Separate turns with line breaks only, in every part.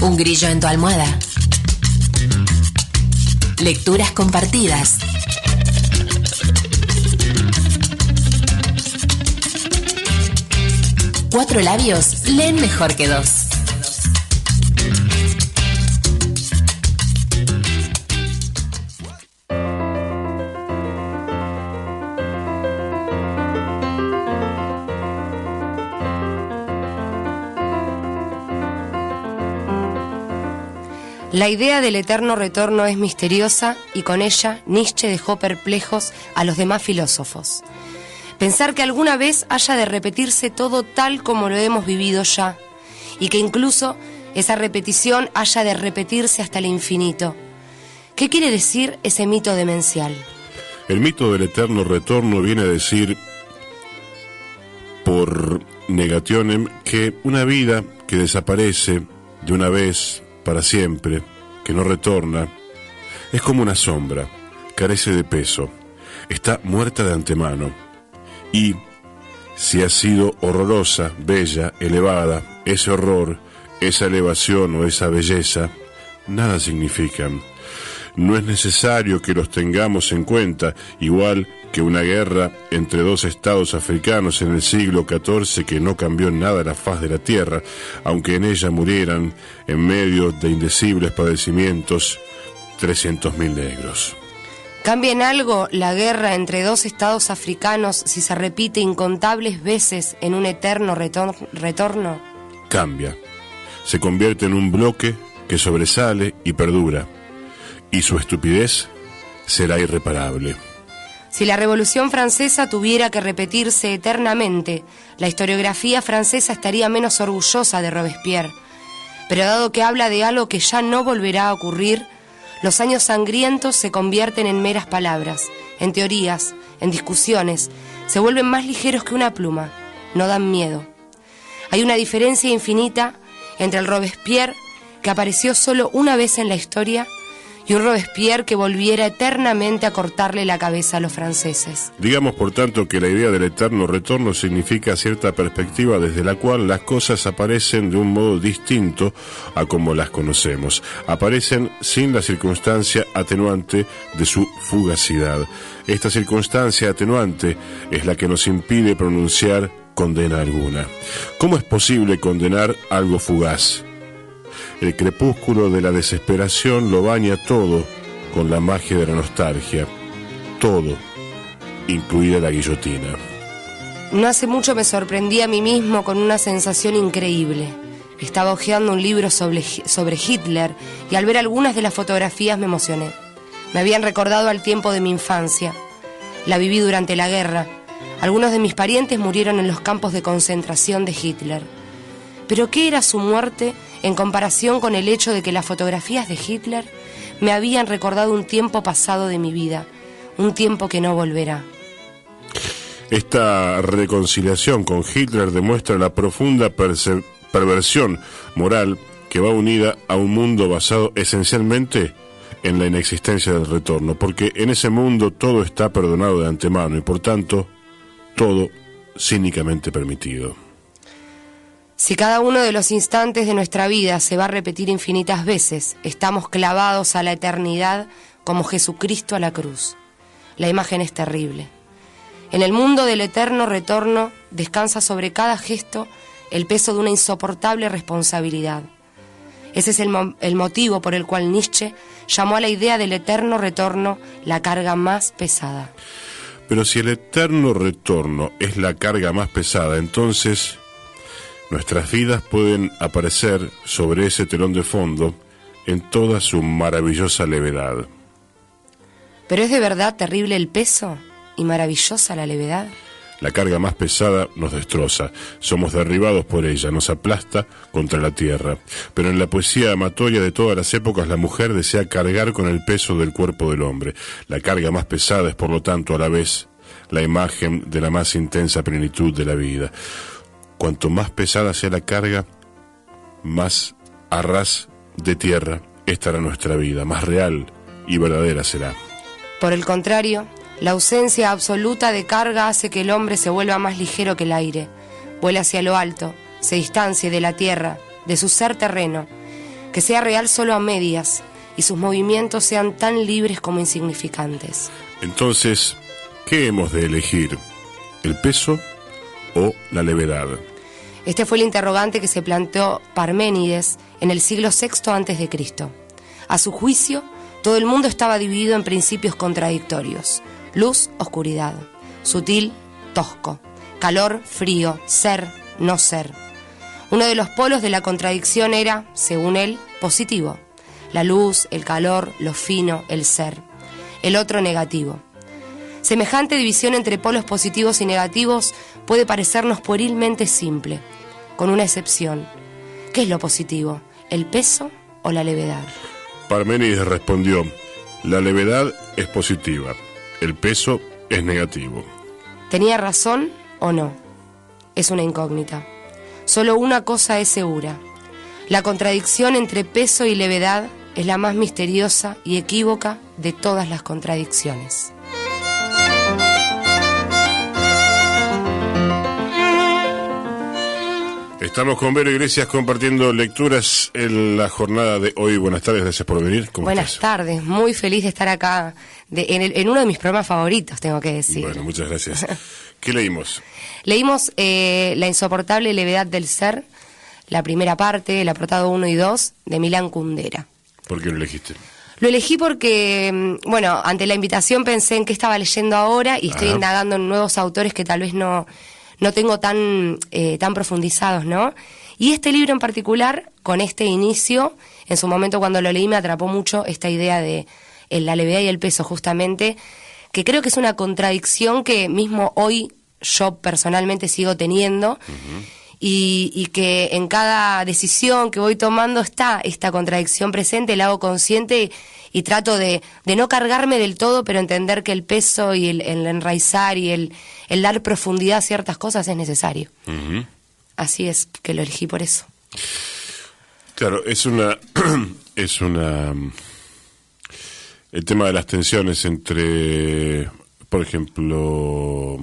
Un grillo en tu almohada. Lecturas compartidas. Cuatro labios leen mejor que dos.
La idea del eterno retorno es misteriosa y con ella Nietzsche dejó perplejos a los demás filósofos. Pensar que alguna vez haya de repetirse todo tal como lo hemos vivido ya y que incluso esa repetición haya de repetirse hasta el infinito. ¿Qué quiere decir ese mito demencial?
El mito del eterno retorno viene a decir, por negationem, que una vida que desaparece de una vez para siempre, que no retorna, es como una sombra, carece de peso, está muerta de antemano, y si ha sido horrorosa, bella, elevada, ese horror, esa elevación o esa belleza, nada significan. No es necesario que los tengamos en cuenta, igual que una guerra entre dos estados africanos en el siglo XIV que no cambió en nada la faz de la tierra, aunque en ella murieran, en medio de indecibles padecimientos, 300.000 negros.
¿Cambia en algo la guerra entre dos estados africanos si se repite incontables veces en un eterno retorno?
Cambia. Se convierte en un bloque que sobresale y perdura, y su estupidez será irreparable.
Si la Revolución Francesa tuviera que repetirse eternamente, la historiografía francesa estaría menos orgullosa de Robespierre. Pero dado que habla de algo que ya no volverá a ocurrir, los años sangrientos se convierten en meras palabras, en teorías, en discusiones, se vuelven más ligeros que una pluma, no dan miedo. Hay una diferencia infinita entre el Robespierre que apareció solo una vez en la historia y un Robespierre que volviera eternamente a cortarle la cabeza a los franceses.
Digamos, por tanto, que la idea del eterno retorno significa cierta perspectiva desde la cual las cosas aparecen de un modo distinto a como las conocemos. Aparecen sin la circunstancia atenuante de su fugacidad. Esta circunstancia atenuante es la que nos impide pronunciar condena alguna. ¿Cómo es posible condenar algo fugaz? El crepúsculo de la desesperación lo baña todo con la magia de la nostalgia. Todo, incluida la guillotina.
No hace mucho me sorprendí a mí mismo con una sensación increíble. Estaba hojeando un libro sobre Hitler y al ver algunas de las fotografías me emocioné. Me habían recordado al tiempo de mi infancia. La viví durante la guerra. Algunos de mis parientes murieron en los campos de concentración de Hitler. Pero ¿qué era su muerte en comparación con el hecho de que las fotografías de Hitler me habían recordado un tiempo pasado de mi vida, un tiempo que no volverá?
Esta reconciliación con Hitler demuestra la profunda perversión moral que va unida a un mundo basado esencialmente en la inexistencia del retorno, porque en ese mundo todo está perdonado de antemano y por tanto todo cínicamente permitido.
Si cada uno de los instantes de nuestra vida se va a repetir infinitas veces, estamos clavados a la eternidad como Jesucristo a la cruz. La imagen es terrible. En el mundo del eterno retorno descansa sobre cada gesto el peso de una insoportable responsabilidad. Ese es el motivo por el cual Nietzsche llamó a la idea del eterno retorno la carga más pesada.
Pero si el eterno retorno es la carga más pesada, entonces nuestras vidas pueden aparecer sobre ese telón de fondo en toda su maravillosa levedad.
¿Pero es de verdad terrible el peso y maravillosa la levedad?
La carga más pesada nos destroza, somos derribados por ella, nos aplasta contra la tierra. Pero en la poesía amatoria de todas las épocas la mujer desea cargar con el peso del cuerpo del hombre. La carga más pesada es por lo tanto a la vez la imagen de la más intensa plenitud de la vida. Cuanto más pesada sea la carga, más a ras de tierra estará nuestra vida, más real y verdadera será.
Por el contrario, la ausencia absoluta de carga hace que el hombre se vuelva más ligero que el aire, vuela hacia lo alto, se distancie de la tierra, de su ser terreno, que sea real solo a medias y sus movimientos sean tan libres como insignificantes.
Entonces, ¿qué hemos de elegir? ¿El peso o la levedad?
Este fue el interrogante que se planteó Parménides en el siglo VI a.C. A su juicio, todo el mundo estaba dividido en principios contradictorios: luz, oscuridad, sutil, tosco, calor, frío, ser, no ser. Uno de los polos de la contradicción era, según él, positivo: la luz, el calor, lo fino, el ser. El otro, negativo. Semejante división entre polos positivos y negativos puede parecernos puerilmente simple, con una excepción. ¿Qué es lo positivo? ¿El peso o la levedad?
Parménides respondió: la levedad es positiva, el peso es negativo.
¿Tenía razón o no? Es una incógnita. Solo una cosa es segura: la contradicción entre peso y levedad es la más misteriosa y equívoca de todas las contradicciones.
Estamos con Vero Iglesias compartiendo lecturas en la jornada de hoy. Buenas tardes, gracias por venir. ¿Cómo
Buenas
estás?
tardes, muy feliz de estar acá en uno de mis programas favoritos, tengo que decir.
Bueno, muchas gracias. ¿Qué leímos?
Leímos La insoportable levedad del ser, la primera parte, el apartado 1 y 2, de Milán Kundera.
¿Por qué lo elegiste?
Lo elegí porque, bueno, ante la invitación pensé en qué estaba leyendo ahora y estoy indagando en nuevos autores que tal vez no tengo tan profundizados, ¿no? Y este libro en particular, con este inicio, en su momento cuando lo leí me atrapó mucho esta idea de la levedad y el peso, justamente, que creo que es una contradicción que mismo hoy yo personalmente sigo teniendo. Y que en cada decisión que voy tomando está esta contradicción presente, la hago consciente y trato de no cargarme del todo, pero entender que el peso y el enraizar y el dar profundidad a ciertas cosas es necesario. Así es que lo elegí por eso.
Claro, el tema de las tensiones entre, por ejemplo,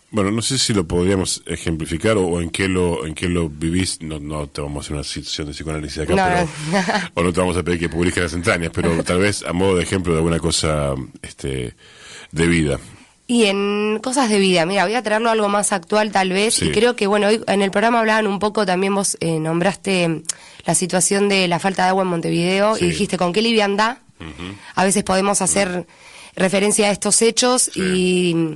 bueno, no sé si lo podríamos ejemplificar o en qué lo vivís. No te vamos a hacer una situación de psicoanálisis acá, pero, o no te vamos a pedir que publiques las entrañas, pero tal vez a modo de ejemplo de alguna cosa de vida.
Y en cosas de vida, mira, voy a traerlo a algo más actual tal vez,
Sí.
Y creo que, bueno, hoy en el programa hablaban un poco, también vos nombraste la situación de la falta de agua en Montevideo,
Sí.
y dijiste con qué liviandad a veces podemos hacer referencia a estos hechos,
Sí.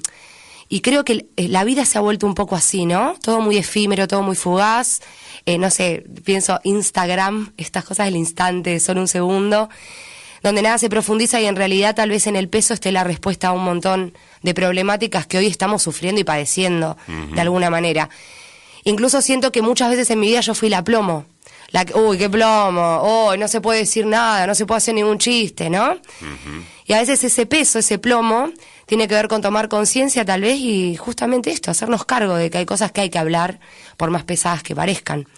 y creo que la vida se ha vuelto un poco así, ¿no? Todo muy efímero, todo muy fugaz, no sé, pienso Instagram, estas cosas del instante, solo un segundo, donde nada se profundiza y en realidad tal vez en el peso esté la respuesta a un montón de problemáticas que hoy estamos sufriendo y padeciendo de alguna manera. Incluso siento que muchas veces en mi vida yo fui la plomo. Uy, qué plomo, no se puede decir nada, no se puede hacer ningún chiste, ¿no? Y a veces ese peso, ese plomo, tiene que ver con tomar conciencia tal vez y justamente esto, hacernos cargo de que hay cosas que hay que hablar, por más pesadas que parezcan.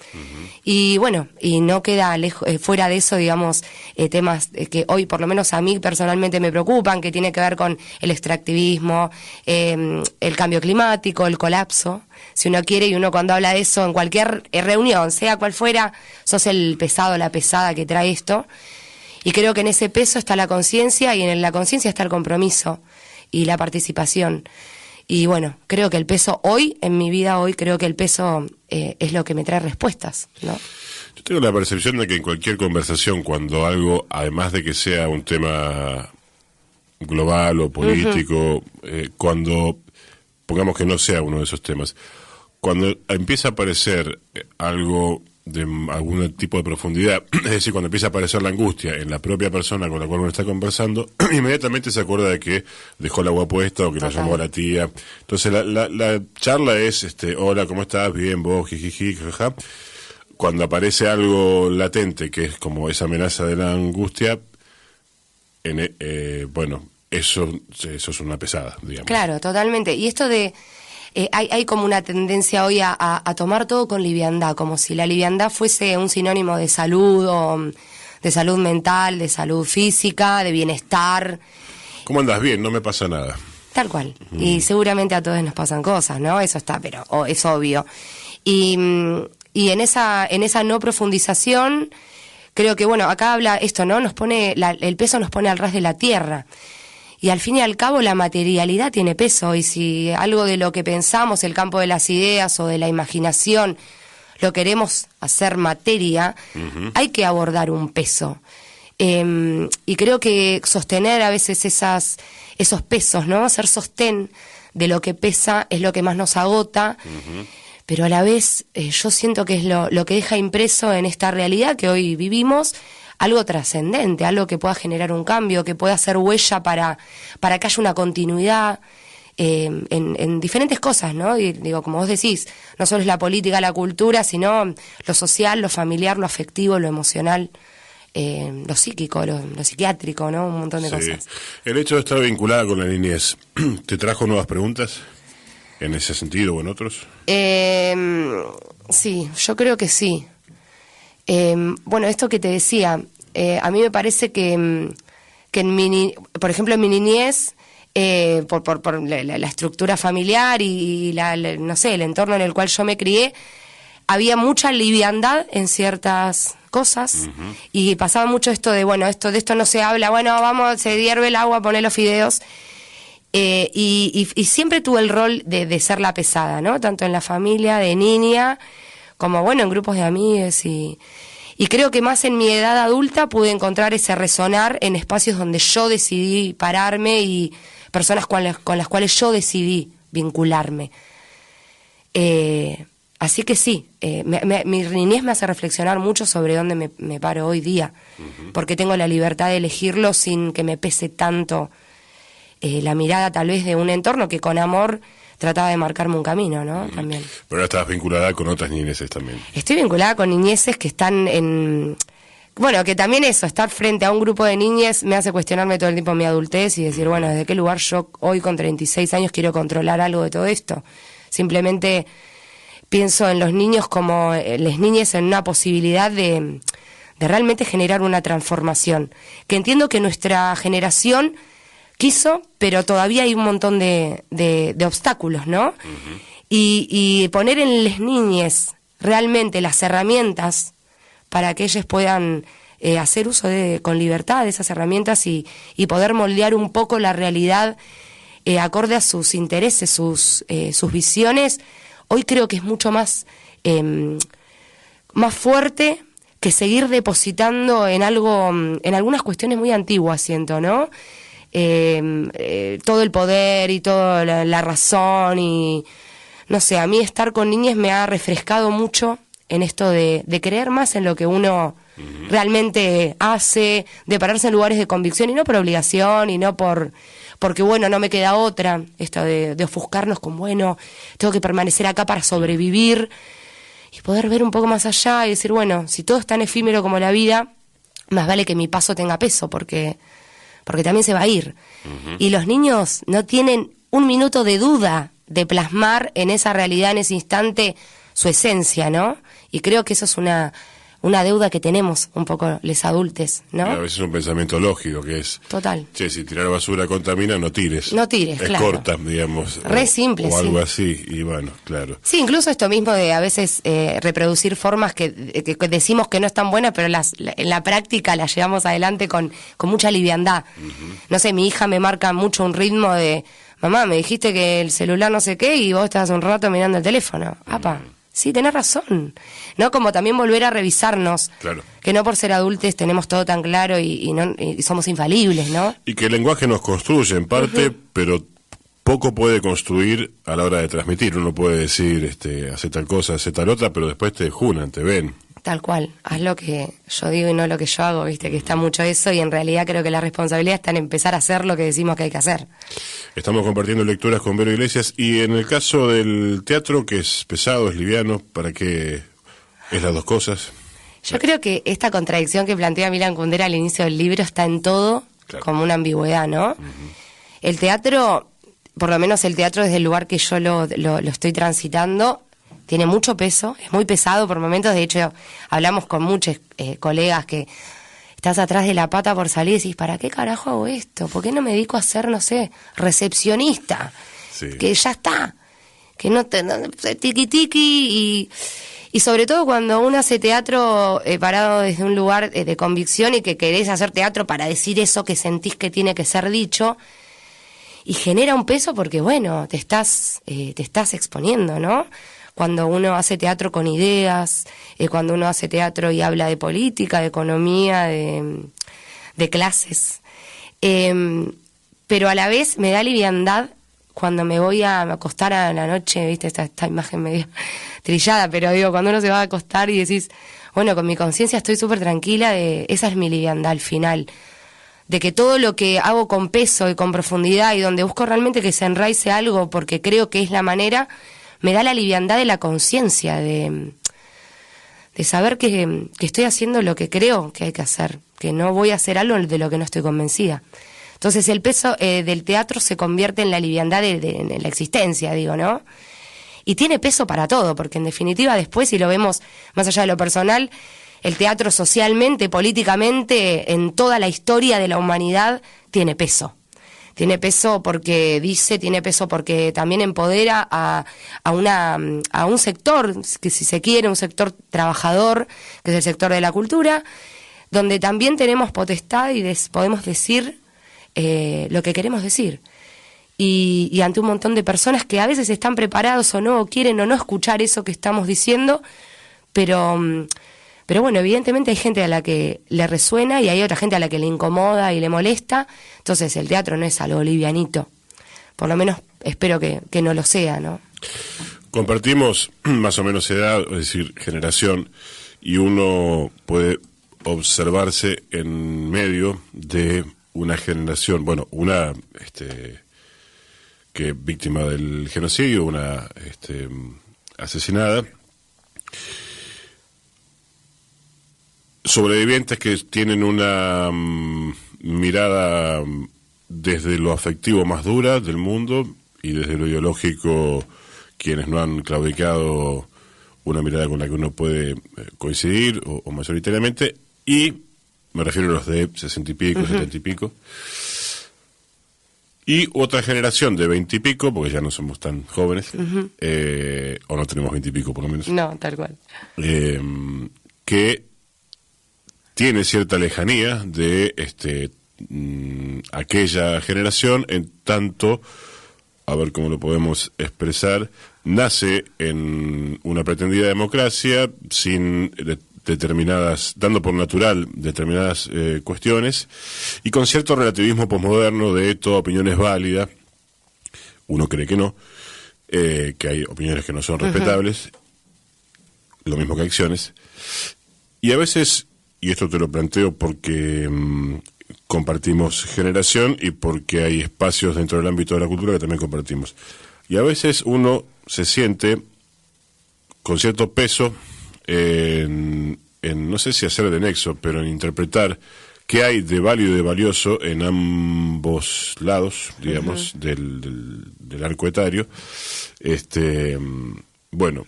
Y bueno, y no queda fuera de eso, digamos, temas que hoy por lo menos a mí personalmente me preocupan, que tiene que ver con el extractivismo, el cambio climático, el colapso, si uno quiere, y uno cuando habla de eso en cualquier reunión, sea cual fuera, sos el pesado, la pesada que trae esto. Y creo que en ese peso está la conciencia y en la conciencia está el compromiso y la participación. Y bueno, creo que el peso hoy, en mi vida hoy, creo que el peso es lo que me trae respuestas, ¿no?
Yo tengo la percepción de que en cualquier conversación, cuando algo, además de que sea un tema global o político, cuando, pongamos que no sea uno de esos temas, cuando empieza a aparecer algo de algún tipo de profundidad, es decir, cuando empieza a aparecer la angustia en la propia persona con la cual uno está conversando, inmediatamente se acuerda de que dejó el agua puesta o que la llamó a la tía. Entonces la charla es, hola, ¿cómo estás? Bien, vos, jijiji, jaja. Cuando aparece algo latente, que es como esa amenaza de la angustia, bueno, eso es una pesada, digamos.
Claro, totalmente. Y esto de... hay como una tendencia hoy a tomar todo con liviandad, como si la liviandad fuese un sinónimo de salud, o de salud mental, de salud física, de bienestar.
¿Cómo andas? Bien, no me pasa nada.
Tal cual. Y seguramente a todos nos pasan cosas, ¿no? Eso está, pero es obvio. Y en esa no profundización, creo que, bueno, acá habla esto, ¿no? El peso nos pone al ras de la tierra. Y al fin y al cabo la materialidad tiene peso, y si algo de lo que pensamos, el campo de las ideas o de la imaginación, lo queremos hacer materia, hay que abordar un peso. Y creo que sostener a veces esos pesos, ¿no? Ser sostén de lo que pesa es lo que más nos agota, pero a la vez yo siento que es lo que deja impreso en esta realidad que hoy vivimos, algo trascendente, algo que pueda generar un cambio, que pueda hacer huella para que haya una continuidad en diferentes cosas, ¿no? Y digo, como vos decís, no solo es la política, la cultura, sino lo social, lo familiar, lo afectivo, lo emocional, lo psíquico, lo psiquiátrico, ¿no? Un montón de cosas.
El hecho de estar vinculada con la niñez, ¿te trajo nuevas preguntas en ese sentido o en otros?
Sí, yo creo que sí. Bueno, esto que te decía, a mí me parece que por ejemplo, en mi niñez, por la estructura familiar y no sé, el entorno en el cual yo me crié, había mucha liviandad en ciertas cosas, y pasaba mucho esto de, bueno, de esto no se habla, bueno, vamos, se hierve el agua, poner los fideos, y siempre tuve el rol de ser la pesada, ¿no? Tanto en la familia, de niña, como, bueno, en grupos de amigos, y creo que más en mi edad adulta pude encontrar ese resonar en espacios donde yo decidí pararme y personas con las cuales yo decidí vincularme. Así que sí, mi niñez me hace reflexionar mucho sobre dónde me paro hoy día, porque tengo la libertad de elegirlo sin que me pese tanto la mirada tal vez de un entorno que con amor trataba de marcarme un camino, ¿no? También.
Pero ahora estabas vinculada con otras niñeces también.
Estoy vinculada con niñeces que están en... Bueno, que también eso, estar frente a un grupo de niñes me hace cuestionarme todo el tiempo mi adultez y decir, bueno, ¿desde qué lugar yo hoy con 36 años quiero controlar algo de todo esto? Simplemente pienso en los niños como las niñas en una posibilidad de realmente generar una transformación. Que entiendo que nuestra generación quiso, pero todavía hay un montón de obstáculos, ¿no? Y poner en las niñas realmente las herramientas para que ellas puedan hacer uso con libertad de esas herramientas y poder moldear un poco la realidad acorde a sus intereses, sus visiones. Hoy creo que es mucho más fuerte que seguir depositando en algo, en algunas cuestiones muy antiguas, siento, ¿no? Todo el poder y toda la razón y no sé, a mí estar con niñas me ha refrescado mucho en esto de creer más en lo que uno realmente hace, de pararse en lugares de convicción y no por obligación y no porque bueno, no me queda otra, esto de ofuscarnos con, bueno, tengo que permanecer acá para sobrevivir y poder ver un poco más allá y decir, bueno, si todo es tan efímero como la vida, más vale que mi paso tenga peso porque también se va a ir. Y los niños no tienen un minuto de duda de plasmar en esa realidad, en ese instante, su esencia, ¿no? Y creo que eso es una deuda que tenemos un poco les adultes, ¿no?
A veces es un pensamiento lógico que es...
Total.
Che, si tirar basura contamina, no tires.
No tires,
es
claro.
corta, digamos.
Re simple,
o algo
sí.
así, y bueno, claro.
Sí, incluso esto mismo de a veces reproducir formas que decimos que no están buenas, pero en la práctica las llevamos adelante con mucha liviandad. No sé, mi hija me marca mucho un ritmo de... Mamá, me dijiste que el celular no sé qué y vos estás un rato mirando el teléfono. Apa, sí, tenés razón. ¿No? Como también volver a revisarnos.
Claro.
Que no por ser adultos tenemos todo tan claro y somos infalibles, ¿no?
Y que el lenguaje nos construye en parte, pero poco puede construir a la hora de transmitir. Uno puede decir, hace tal cosa, hace tal otra, pero después te junan, te ven.
Tal cual, haz lo que yo digo y no lo que yo hago, viste, que está mucho eso y en realidad creo que la responsabilidad está en empezar a hacer lo que decimos que hay que hacer.
Estamos compartiendo lecturas con Vero Iglesias y en el caso del teatro, que es pesado, es liviano, ¿para qué es las dos cosas?
Yo creo que esta contradicción que plantea Milan Kundera al inicio del libro está en todo, claro, como una ambigüedad, ¿no? El teatro, por lo menos el teatro desde el lugar que yo lo estoy transitando, tiene mucho peso, es muy pesado por momentos. De hecho, hablamos con muchos colegas que estás atrás de la pata por salir y decís, ¿para qué carajo hago esto? ¿Por qué no me dedico a ser, no sé, recepcionista? Sí. Que ya está, que no tiqui tiqui Y sobre todo cuando uno hace teatro parado desde un lugar de convicción y que querés hacer teatro para decir eso que sentís que tiene que ser dicho, y genera un peso porque, bueno, te estás exponiendo, ¿no? Cuando uno hace teatro con ideas, cuando uno hace teatro y habla de política, de economía, de clases. Pero a la vez me da liviandad cuando me voy a acostar a la noche, viste, esta imagen medio trillada, pero digo, cuando uno se va a acostar y decís, bueno, con mi conciencia estoy súper tranquila, esa es mi liviandad al final, de que todo lo que hago con peso y con profundidad y donde busco realmente que se enraice algo porque creo que es la manera, me da la liviandad de la conciencia, de saber que estoy haciendo lo que creo que hay que hacer, que no voy a hacer algo de lo que no estoy convencida. Entonces el peso del teatro se convierte en la liviandad de la existencia, digo, ¿no? Y tiene peso para todo, porque en definitiva después, si lo vemos más allá de lo personal, el teatro socialmente, políticamente, en toda la historia de la humanidad, tiene peso. Tiene peso porque dice, tiene peso porque también empodera a un sector, que si se quiere, un sector trabajador, que es el sector de la cultura, donde también tenemos potestad y podemos decir lo que queremos decir. Y ante un montón de personas que a veces están preparados o no, o quieren o no escuchar eso que estamos diciendo, pero bueno, evidentemente hay gente a la que le resuena y hay otra gente a la que le incomoda y le molesta. Entonces el teatro no es algo livianito. Por lo menos espero que no lo sea, ¿no?
Compartimos más o menos edad, es decir, generación, y uno puede observarse en medio de una generación, bueno, una que víctima del genocidio, una asesinada, sobrevivientes que tienen una mirada desde lo afectivo más dura del mundo y desde lo ideológico quienes no han claudicado, una mirada con la que uno puede coincidir o mayoritariamente, y me refiero a los de 60 y pico, 70 y pico, y otra generación de 20 y pico, porque ya no somos tan jóvenes, o no tenemos 20 y pico por lo menos.
No, tal cual.
Que tiene cierta lejanía de aquella generación, en tanto, a ver cómo lo podemos expresar, nace en una pretendida democracia sin determinadas, dando por natural determinadas cuestiones, y con cierto relativismo posmoderno de toda opinión es válida. Uno cree que no, que hay opiniones que no son respetables, lo mismo que acciones, y a veces, y esto te lo planteo porque compartimos generación y porque hay espacios dentro del ámbito de la cultura que también compartimos, y a veces uno se siente con cierto peso en no sé si hacer de nexo, pero en interpretar qué hay de válido y de valioso en ambos lados, digamos, del arco etario. Bueno,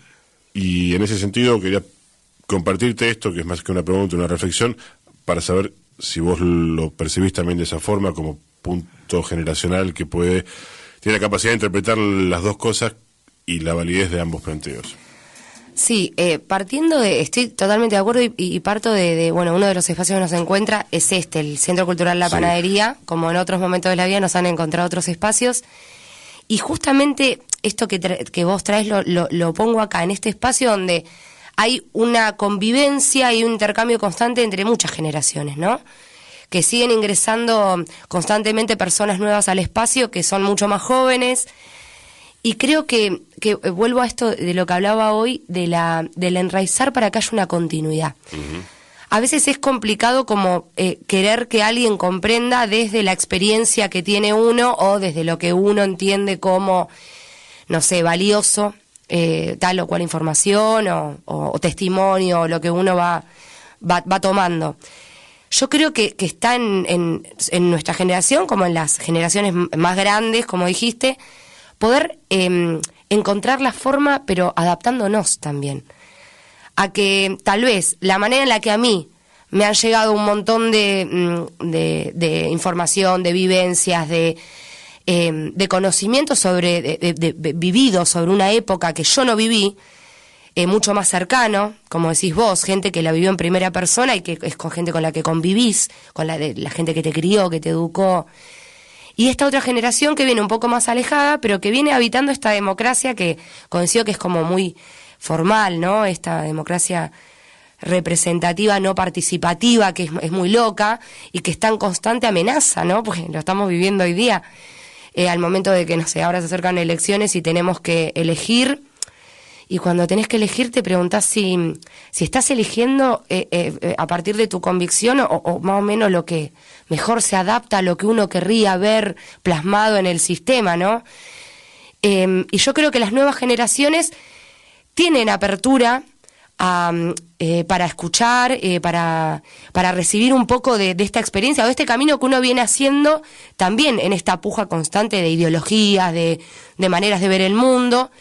y en ese sentido quería compartirte esto, que es más que una pregunta, una reflexión, para saber si vos lo percibís también de esa forma, como punto generacional que tiene la capacidad de interpretar las dos cosas y la validez de ambos planteos.
Sí, estoy totalmente de acuerdo y parto de uno de los espacios que nos encuentra es el Centro Cultural La Panadería, como en otros momentos de la vida nos han encontrado otros espacios, y justamente esto que vos traes lo pongo acá, en este espacio donde hay una convivencia y un intercambio constante entre muchas generaciones, ¿no? Que siguen ingresando constantemente personas nuevas al espacio, que son mucho más jóvenes. Y creo que vuelvo a esto de lo que hablaba hoy, del enraizar para que haya una continuidad. A veces es complicado como querer que alguien comprenda desde la experiencia que tiene uno o desde lo que uno entiende como, no sé, valioso, tal o cual información o testimonio, o lo que uno va tomando. Yo creo que está en nuestra generación, como en las generaciones más grandes, como dijiste, poder encontrar la forma, pero adaptándonos también. A que tal vez la manera en la que a mí me han llegado un montón de información, de vivencias, de conocimiento vivido sobre una época que yo no viví, mucho más cercano, como decís vos, gente que la vivió en primera persona y que es con gente con la que convivís, con la gente que te crió, que te educó. Y esta otra generación que viene un poco más alejada, pero que viene habitando esta democracia que coincido que es como muy formal, ¿no? Esta democracia representativa, no participativa, que es muy loca y que está en constante amenaza, ¿no? Porque lo estamos viviendo hoy día, al momento de que, no sé, ahora se acercan elecciones y tenemos que elegir. Y cuando tenés que elegir te preguntás si estás eligiendo a partir de tu convicción o más o menos lo que mejor se adapta a lo que uno querría ver plasmado en el sistema, ¿no? Y yo creo que las nuevas generaciones tienen apertura para escuchar, para recibir un poco de esta experiencia o de este camino que uno viene haciendo también en esta puja constante de ideologías, de maneras de ver el mundo.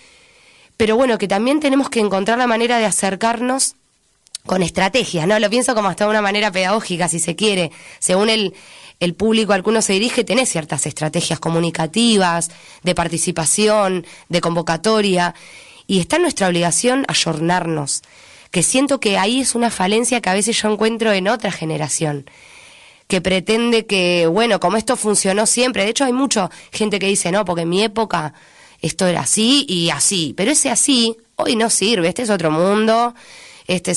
Pero bueno, que también tenemos que encontrar la manera de acercarnos con estrategias, ¿no? Lo pienso como hasta una manera pedagógica, si se quiere. Según el público al que uno se dirige, tenés ciertas estrategias comunicativas, de participación, de convocatoria, y está en nuestra obligación ayornarnos, que siento que ahí es una falencia que a veces yo encuentro en otra generación, que pretende que, bueno, como esto funcionó siempre, de hecho hay mucha gente que dice, no, porque en mi época esto era así y así, pero ese así hoy no sirve, este es otro mundo, esos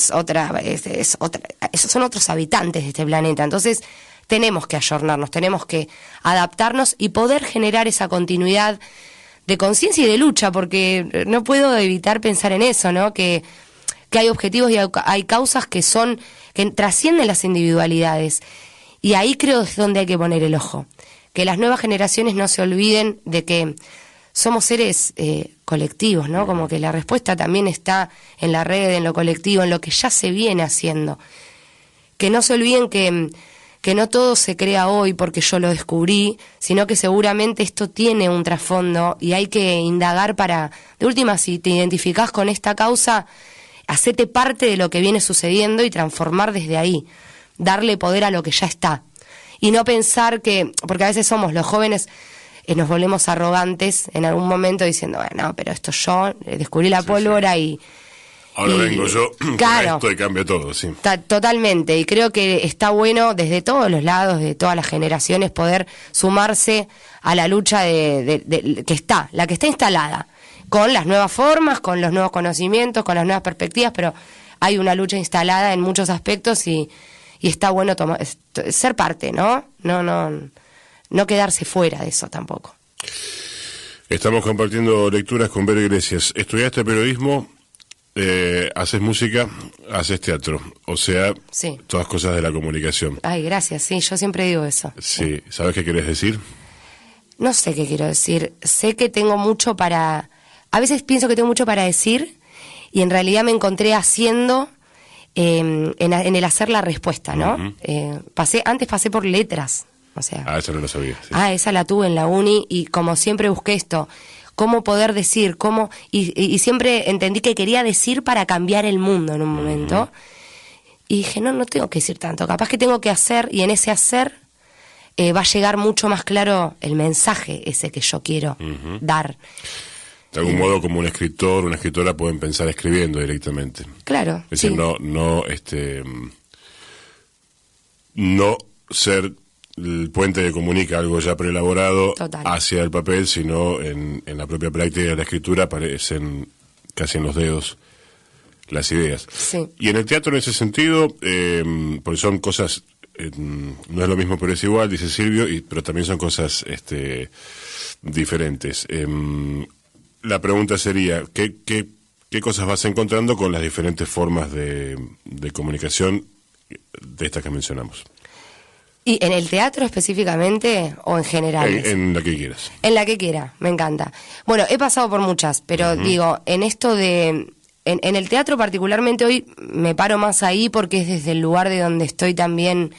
son otros habitantes de este planeta, entonces tenemos que ayornarnos, tenemos que adaptarnos y poder generar esa continuidad de conciencia y de lucha, porque no puedo evitar pensar en eso, ¿no? Que hay objetivos y hay causas que trascienden las individualidades, y ahí creo es donde hay que poner el ojo, que las nuevas generaciones no se olviden de que somos seres colectivos, ¿no? Como que la respuesta también está en la red, en lo colectivo, en lo que ya se viene haciendo. Que no se olviden que no todo se crea hoy porque yo lo descubrí, sino que seguramente esto tiene un trasfondo y hay que indagar para, de última, si te identificás con esta causa, hacete parte de lo que viene sucediendo y transformar desde ahí, darle poder a lo que ya está. Y no pensar que, porque a veces somos los jóvenes, nos volvemos arrogantes en algún momento diciendo, bueno, pero esto yo descubrí la pólvora y...
Ahora vengo yo,
claro,
con esto y cambio todo, sí.
Totalmente, y creo que está bueno desde todos los lados, de todas las generaciones, poder sumarse a la lucha que está instalada, con las nuevas formas, con los nuevos conocimientos, con las nuevas perspectivas, pero hay una lucha instalada en muchos aspectos y está bueno ser parte, ¿no? No quedarse fuera de eso tampoco.
Estamos compartiendo lecturas con Vero Iglesias. Estudiaste periodismo, haces música, haces teatro, o sea,
sí,
todas cosas de la comunicación.
Ay, gracias, sí, yo siempre digo eso.
Sí, ¿sabes qué querés decir?
No sé qué quiero decir, sé que tengo mucho a veces pienso que tengo mucho para decir y en realidad me encontré haciendo, en el hacer la respuesta, ¿no? Uh-huh. Antes pasé por letras. O sea,
esa no lo sabía. Sí.
Esa la tuve en la uni y como siempre busqué esto, cómo poder decir, y siempre entendí que quería decir para cambiar el mundo en un momento. Uh-huh. Y dije, no tengo que decir tanto, capaz que tengo que hacer, y en ese hacer va a llegar mucho más claro el mensaje ese que yo quiero uh-huh. dar.
De algún modo, como un escritor, una escritora pueden pensar escribiendo directamente.
Claro.
Es decir,
sí.
No ser el puente que comunica algo ya preelaborado Total. Hacia el papel, sino en la propia práctica de la escritura aparecen casi en los dedos las ideas.
Sí.
Y en el teatro, en ese sentido, porque son cosas, no es lo mismo pero es igual, dice Silvio, pero también son cosas diferentes. La pregunta sería, ¿qué cosas vas encontrando con las diferentes formas de comunicación de estas que mencionamos?
¿Y en el teatro específicamente o en general?
En la que quieras.
En la que quiera, me encanta. Bueno, he pasado por muchas, pero uh-huh. digo, en esto de... En el teatro particularmente hoy me paro más ahí porque es desde el lugar de donde estoy también...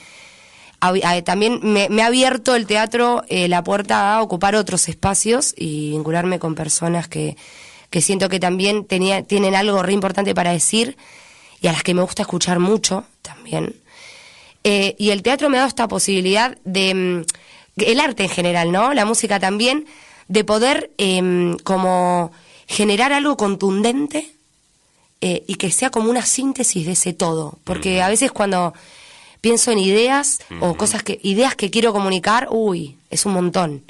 También me ha abierto el teatro la puerta a ocupar otros espacios y vincularme con personas que siento que también tienen algo re importante para decir y a las que me gusta escuchar mucho también. Y el teatro me ha dado esta posibilidad de, el arte en general, ¿no? La música también, de poder como generar algo contundente y que sea como una síntesis de ese todo. Porque a veces cuando pienso en ideas o ideas que quiero comunicar, es un montón.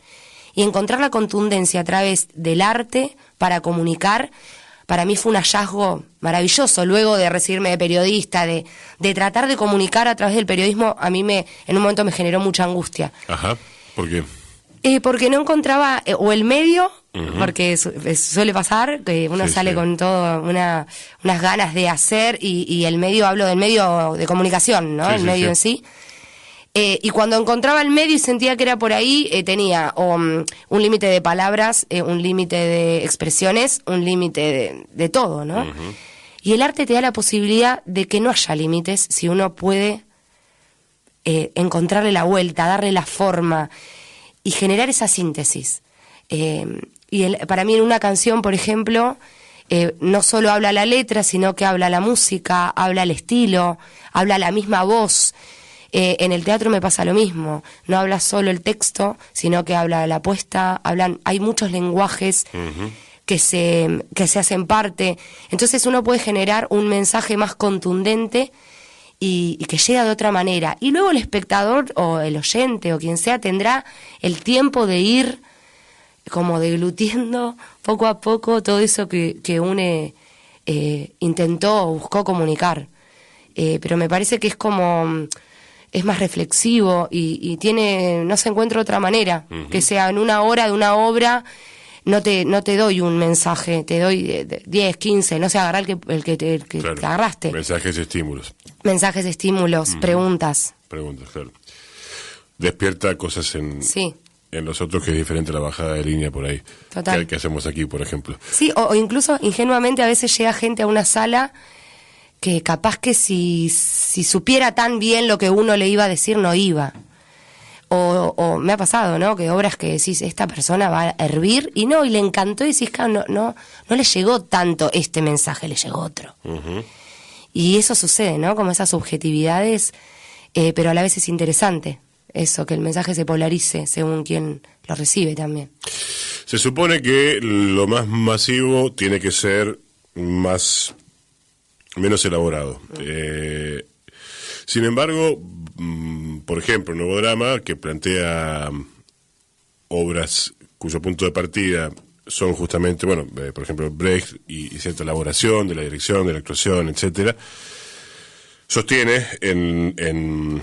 Y encontrar la contundencia a través del arte para comunicar, para mí fue un hallazgo maravilloso. Luego de recibirme de periodista, de tratar de comunicar a través del periodismo, a mí en un momento me generó mucha angustia.
Ajá, ¿por qué?
Porque no encontraba, o el medio, porque suele pasar, que uno sale con todo unas ganas de hacer, y el medio, hablo del medio de comunicación, ¿no? El medio en sí. Y cuando encontraba el medio y sentía que era por ahí, tenía un límite de palabras, un límite de expresiones, un límite de todo, ¿no? Y el arte te da la posibilidad de que no haya límites si uno puede encontrarle la vuelta, darle la forma y generar esa síntesis. Para mí en una canción, por ejemplo, no solo habla la letra, sino que habla la música, habla el estilo, habla la misma voz. En el teatro me pasa lo mismo, no habla solo el texto, sino que habla la puesta, hay muchos lenguajes que se hacen parte, entonces uno puede generar un mensaje más contundente y que llega de otra manera, y luego el espectador o el oyente o quien sea tendrá el tiempo de ir como deglutiendo poco a poco todo eso que uno intentó o buscó comunicar, pero me parece que es más reflexivo y no se encuentra otra manera, que sea en una hora de una obra, no te doy un mensaje, te doy 10, 15, no sé, agarrar el que te agarraste.
Mensajes y estímulos.
Mensajes, estímulos, preguntas.
Preguntas, claro. Despierta cosas en los otros que es diferente a la bajada de línea por ahí.
Total.
Que hacemos aquí, por ejemplo.
Sí, o incluso ingenuamente a veces llega gente a una sala que capaz que si supiera tan bien lo que uno le iba a decir, no iba. O me ha pasado, ¿no? Que obras que decís, esta persona va a hervir, y le encantó, y decís, claro, no le llegó tanto este mensaje, le llegó otro. Y eso sucede, ¿no? Como esas subjetividades, pero a la vez es interesante eso, que el mensaje se polarice según quien lo recibe también.
Se supone que lo más masivo tiene que ser menos elaborado. Sin embargo, por ejemplo, Nuevo Drama, que plantea obras cuyo punto de partida son justamente, por ejemplo, Brecht y cierta elaboración de la dirección, de la actuación, etcétera, sostiene en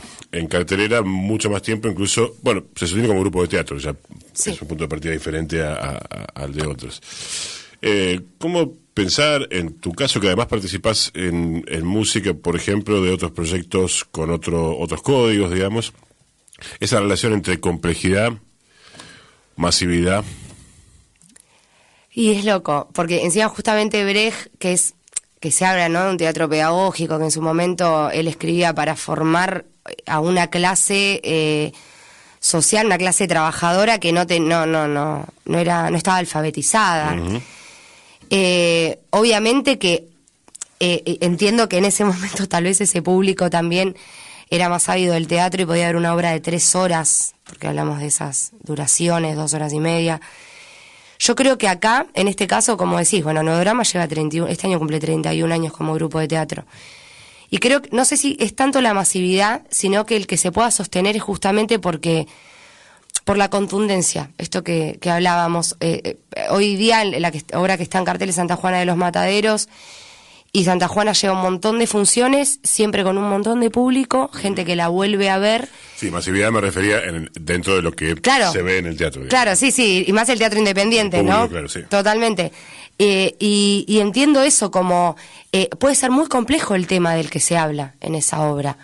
cartelera mucho más tiempo, incluso, se sostiene como grupo de teatro, ya es un punto de partida diferente al de otros. ¿Cómo pensar, en tu caso, que además participás en música, por ejemplo, de otros proyectos con otros códigos, digamos, esa relación entre complejidad, masividad?
Y es loco, porque encima justamente Brecht, que se habla, ¿no?, de un teatro pedagógico, que en su momento él escribía para formar a una clase social, una clase trabajadora que no estaba alfabetizada. Obviamente que entiendo que en ese momento tal vez ese público también era más ávido del teatro y podía haber una obra de 3 horas, porque hablamos de esas duraciones, 2 horas y media. Yo creo que acá, en este caso, como decís, Nuevo Drama lleva 31, este año cumple 31 años como grupo de teatro. Y creo que, no sé si es tanto la masividad, sino que el que se pueda sostener es justamente por la contundencia, esto que hablábamos. Hoy día, la obra que está en cartel es Santa Juana de los Mataderos, y Santa Juana lleva un montón de funciones, siempre con un montón de público, gente que la vuelve a ver.
Sí, masividad me refería dentro de lo que se ve en el teatro. Digamos.
Claro, sí, y más el teatro independiente, público, ¿no?
Claro, sí.
Totalmente. Y entiendo eso como, puede ser muy complejo el tema del que se habla en esa obra,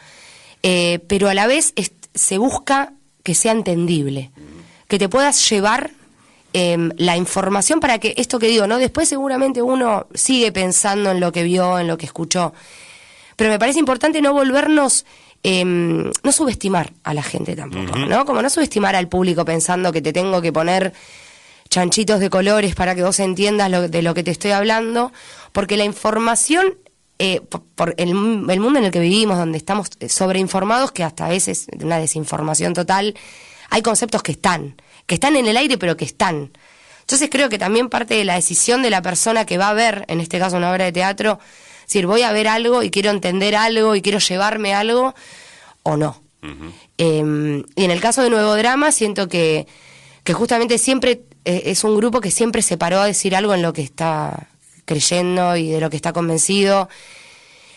pero a la vez se busca que sea entendible, que te puedas llevar la información para que, esto que digo, ¿no? Después seguramente uno sigue pensando en lo que vio, en lo que escuchó, pero me parece importante no volvernos, no subestimar a la gente tampoco, ¿no? Como no subestimar al público pensando que te tengo que poner chanchitos de colores para que vos entiendas de lo que te estoy hablando, porque la información, por el mundo en el que vivimos, donde estamos sobreinformados, que hasta a veces de una desinformación total, hay conceptos que están en el aire, pero que están. Entonces creo que también parte de la decisión de la persona que va a ver, en este caso una obra de teatro, decir, voy a ver algo y quiero entender algo y quiero llevarme algo, o no. Y en el caso de Nuevo Drama, siento que justamente siempre es un grupo que siempre se paró a decir algo en lo que está creyendo y de lo que está convencido.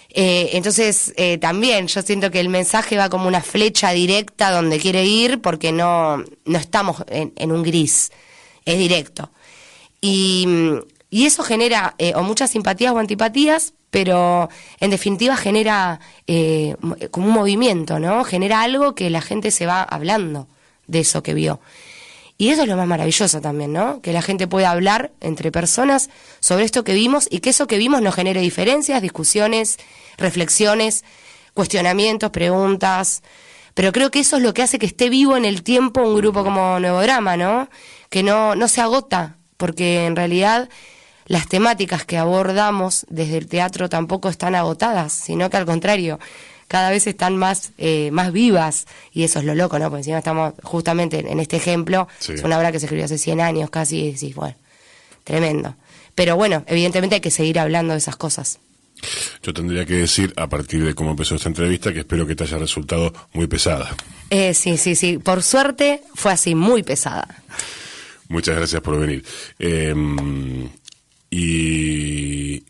Entonces, también yo siento que el mensaje va como una flecha directa donde quiere ir, porque no estamos en un gris, es directo. Y eso genera o muchas simpatías o antipatías, pero en definitiva genera como un movimiento, ¿no? Genera algo que la gente se va hablando de eso que vio. Y eso es lo más maravilloso también, ¿no? Que la gente pueda hablar entre personas sobre esto que vimos y que eso que vimos nos genere diferencias, discusiones, reflexiones, cuestionamientos, preguntas. Pero creo que eso es lo que hace que esté vivo en el tiempo un grupo como Nuevo Drama, ¿no? Que no se agota, porque en realidad las temáticas que abordamos desde el teatro tampoco están agotadas, sino que al contrario, cada vez están más vivas, y eso es lo loco, ¿no? Porque encima estamos justamente en este ejemplo, sí. Es una obra que se escribió hace 100 años casi, y decís, bueno, tremendo. Pero bueno, evidentemente hay que seguir hablando de esas cosas.
Yo tendría que decir, a partir de cómo empezó esta entrevista, que espero que te haya resultado muy pesada.
Sí, por suerte fue así, muy pesada.
Muchas gracias por venir. Y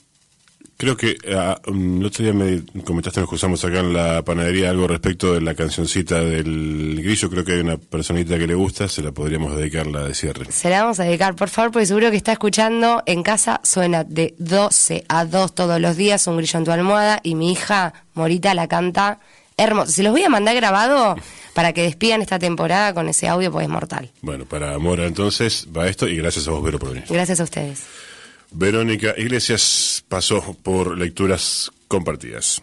creo que el otro día me comentaste, nos cruzamos acá en la panadería, algo respecto de la cancioncita del Grillo. Creo que hay una personita que le gusta, se la podríamos dedicar, la de cierre.
Se la vamos a dedicar, por favor, porque seguro que está escuchando en casa. Suena de 12 a 2 todos los días, Un Grillo en tu almohada, y mi hija Morita la canta hermoso. Se los voy a mandar grabado para que despidan esta temporada con ese audio, porque es mortal.
Bueno, para Mora entonces va esto, y gracias a vos, Vero, por venir.
Gracias a ustedes.
Verónica Iglesias pasó por Lecturas Compartidas.